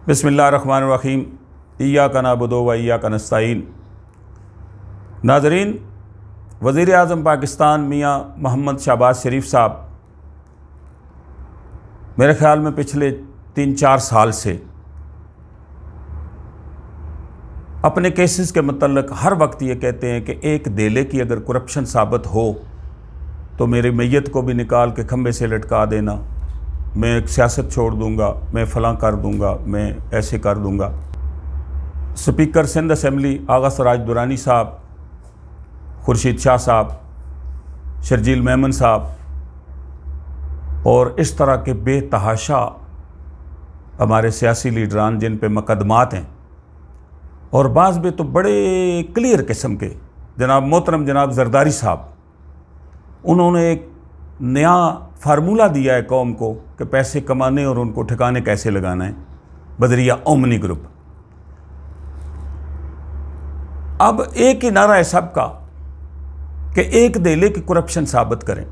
बिस्मिल्लाहिर्रहमानिर्रहीम। इय्याका नअबुदु व इय्याका नस्तईन। नाज़रीन, वज़ीर आज़म पाकिस्तान मियाँ मोहम्मद शहबाज शरीफ साहब मेरे ख़्याल में पिछले 3-4 साल से अपने केसेस के मतलब हर वक्त ये कहते हैं कि एक देले की अगर करप्शन साबित हो तो मेरी मैयत को भी निकाल के खंबे से लटका देना, मैं एक सियासत छोड़ दूंगा, मैं फ़लाँ कर दूंगा, मैं ऐसे कर दूंगा। स्पीकर सिंध असम्बली आगा सराज दुरानी साहब, खुर्शीद शाह साहब, शर्जील मेमन साहब और इस तरह के बेतहाशा हमारे सियासी लीडरान जिन पे मुकदमात हैं और बाज़ में तो बड़े क्लियर किस्म के, जनाब मोहतरम जनाब जरदारी साहब, उन्होंने एक नया फार्मूला दिया है कौम को कि पैसे कमाने और उनको ठिकाने कैसे लगाना है, बदरिया ओमनी ग्रुप। अब एक ही नारा है सबका कि एक देले की करप्शन साबित करें।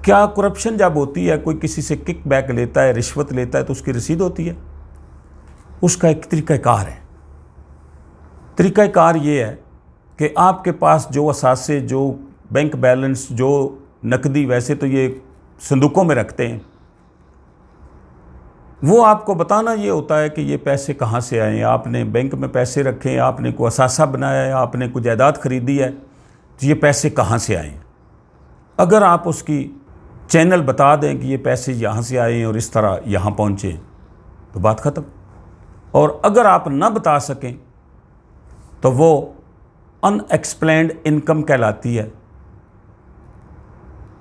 क्या करप्शन जब होती है, कोई किसी से किक बैक लेता है, रिश्वत लेता है, तो उसकी रसीद होती है? उसका एक तरीक़ाकार है। तरीक़ाकार ये है कि आपके पास जो असासे, जो बैंक बैलेंस, जो नकदी, वैसे तो ये संदूकों में रखते हैं, वो आपको बताना ये होता है कि ये पैसे कहाँ से आए हैं। आपने बैंक में पैसे रखे हैं, आपने कोई असासा बनाया है, आपने कोई जायदाद खरीदी है, तो ये पैसे कहाँ से आए हैं। अगर आप उसकी चैनल बता दें कि ये पैसे यहाँ से आए हैं और इस तरह यहाँ पहुँचे, तो बात ख़त्म। और अगर आप ना बता सकें तो वो अनएक्सप्लेन्ड इनकम कहलाती है।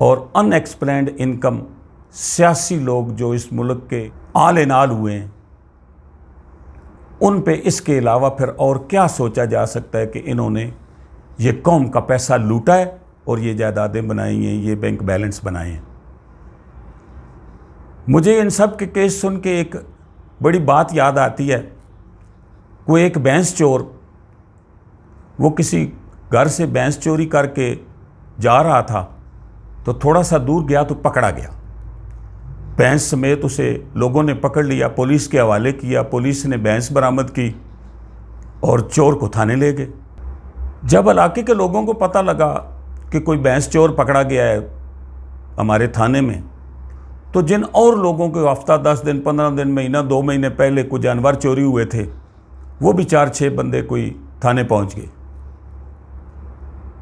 और अनएक्सप्लेन्ड इनकम सियासी लोग जो इस मुल्क के आले नाल हुए हैं, उन पे इसके अलावा फिर और क्या सोचा जा सकता है कि इन्होंने ये कौम का पैसा लूटा है और ये जायदादें बनाई हैं, ये बैंक बैलेंस बनाए हैं। मुझे इन सब के केस सुन के एक बड़ी बात याद आती है। कोई एक भैंस चोर, वो किसी घर से भैंस चोरी करके जा रहा था, तो थोड़ा सा दूर गया तो पकड़ा गया। भैंस समेत उसे लोगों ने पकड़ लिया, पुलिस के हवाले किया। पुलिस ने भैंस बरामद की और चोर को थाने ले गए। जब इलाके के लोगों को पता लगा कि कोई भैंस चोर पकड़ा गया है हमारे थाने में, तो जिन और लोगों के हफ्ता 10 दिन, 15 दिन, महीना, 2 महीने पहले कुछ जानवर चोरी हुए थे, वो भी 4-6 बंदे कोई थाने पहुंच गए।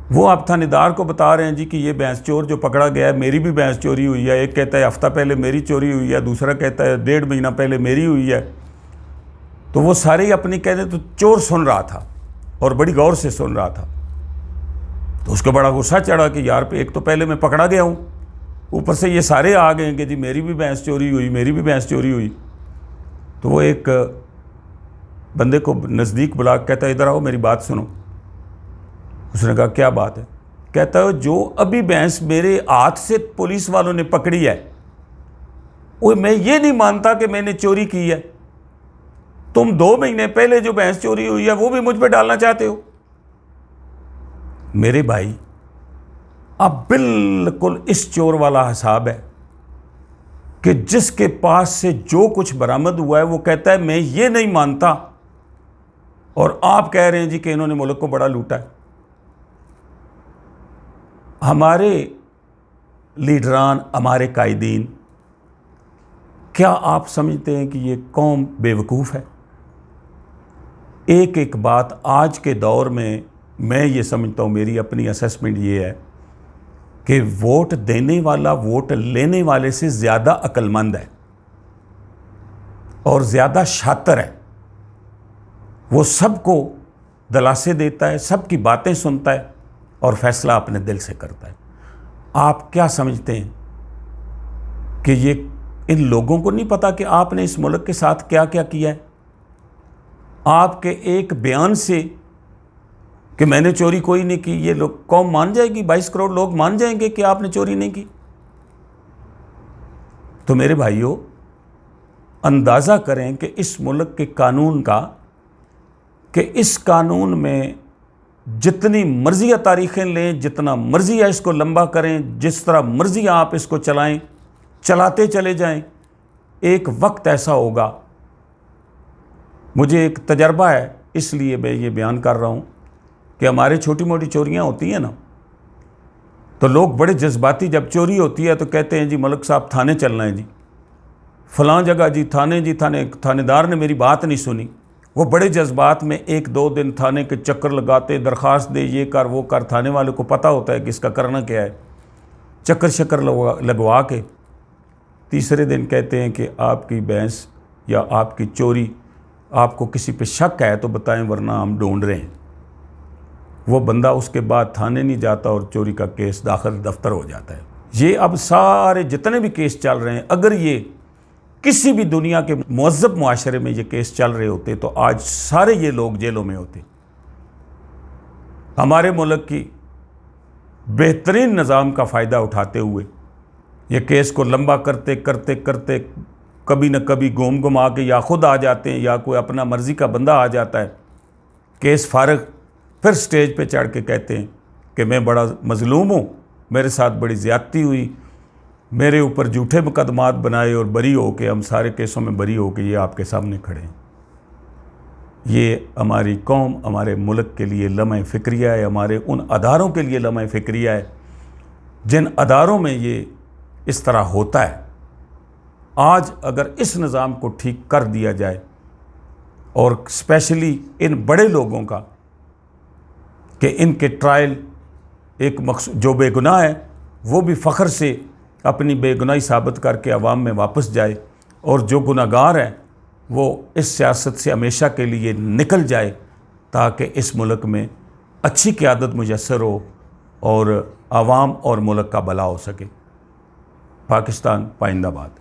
वो आप थानेदार को बता रहे हैं जी कि ये भैंस चोर जो पकड़ा गया है, मेरी भी भैंस चोरी हुई है। एक कहता है हफ्ता पहले मेरी चोरी हुई है, दूसरा कहता है 1.5 महीना पहले मेरी हुई है। तो वो सारे अपनी कहते तो चोर सुन रहा था और बड़ी गौर से सुन रहा था। तो उसको बड़ा गुस्सा चढ़ा कि यार एक तो पहले मैं पकड़ा गया हूँ, ऊपर से ये सारे आ गए कि जी मेरी भी भैंस चोरी हुई, मेरी भी भैंस चोरी हुई। तो वो एक बंदे को नज़दीक बुला कहता है इधर आओ, मेरी बात सुनो। उसने कहा क्या बात है? कहता है जो अभी भैंस मेरे हाथ से पुलिस वालों ने पकड़ी है, वो मैं ये नहीं मानता कि मैंने चोरी की है। तुम 2 महीने पहले जो भैंस चोरी हुई है वो भी मुझ पे डालना चाहते हो। मेरे भाई, अब बिल्कुल इस चोर वाला हिसाब है कि जिसके पास से जो कुछ बरामद हुआ है वो कहता है मैं ये नहीं मानता, और आप कह रहे हैं जी कि इन्होंने मुल्क को बड़ा लूटा है। हमारे लीडरान, हमारे कायदीन, क्या आप समझते हैं कि ये कौम बेवकूफ़ है? एक एक बात आज के दौर में मैं ये समझता हूँ, मेरी अपनी असेसमेंट ये है कि वोट देने वाला वोट लेने वाले से ज़्यादा अक्लमंद है और ज़्यादा शातिर है। वो सबको दलासे देता है, सबकी बातें सुनता है और फैसला अपने दिल से करता है। आप क्या समझते हैं कि ये इन लोगों को नहीं पता कि आपने इस मुल्क के साथ क्या क्या किया है? आपके एक बयान से कि मैंने चोरी कोई नहीं की, ये लोग कौम मान जाएगी? 22 करोड़ लोग मान जाएंगे कि आपने चोरी नहीं की? तो मेरे भाइयों, अंदाज़ा करें कि इस मुल्क के कानून का, कि इस कानून में जितनी मर्जी तारीखें लें, जितना मर्जी है इसको लंबा करें, जिस तरह मर्जी आप इसको चलाएं, चलाते चले जाएं, एक वक्त ऐसा होगा, मुझे एक तजर्बा है इसलिए मैं ये बयान कर रहा हूँ कि हमारे छोटी मोटी चोरियाँ होती हैं ना, तो लोग बड़े जज्बाती, जब चोरी होती है तो कहते हैं जी मलिक साहब थाने चलना है जी, फ़लाँ जगह जी थाने, थानेदार ने मेरी बात नहीं सुनी। वो बड़े जज्बात में 1-2 दिन थाने के चक्कर लगाते, दरख्वास्त दे, ये कर वो कर, थाने वाले को पता होता है कि इसका करना क्या है, चक्कर शक्कर लगवा के तीसरे दिन कहते हैं कि आपकी भैंस या आपकी चोरी, आपको किसी पे शक है तो बताएं वरना हम ढूंढ रहे हैं। वो बंदा उसके बाद थाने नहीं जाता और चोरी का केस दाखिल दफ्तर हो जाता है। ये अब सारे जितने भी केस चल रहे हैं, अगर ये किसी भी दुनिया के मुअज़्ज़ब मुआशरे में ये केस चल रहे होते तो आज सारे ये लोग जेलों में होते। हमारे मुल्क की बेहतरीन निज़ाम का फ़ायदा उठाते हुए ये केस को लंबा करते करते करते कभी न कभी घुमा के या खुद आ जाते हैं या कोई अपना मर्ज़ी का बंदा आ जाता है, केस फारग, फिर स्टेज पे चढ़ के कहते हैं कि मैं बड़ा मज़लूम हूँ, मेरे साथ बड़ी ज़्यादती हुई, मेरे ऊपर झूठे मुकदमात बनाए और बरी हो के, हम सारे केसों में बरी हो के ये आपके सामने खड़े हैं। ये हमारी कौम, हमारे मुल्क के लिए लम्हे फ़िक्रिया है, हमारे उन अदारों के लिए लम्हे फ़िक्रिया है जिन अदारों में ये इस तरह होता है। आज अगर इस निज़ाम को ठीक कर दिया जाए और स्पेशली इन बड़े लोगों का, कि इनके ट्रायल एक जो बेगुनाह है वो भी फ़ख्र से अपनी बेगुनाही साबित करके अवाम में वापस जाए, और जो गुनहगार है वो इस सियासत से हमेशा के लिए निकल जाए, ताकि इस मुल्क में अच्छी क़यादत मुयस्सर हो और आवाम और मुल्क का भला हो सके। पाकिस्तान पाइंदाबाद।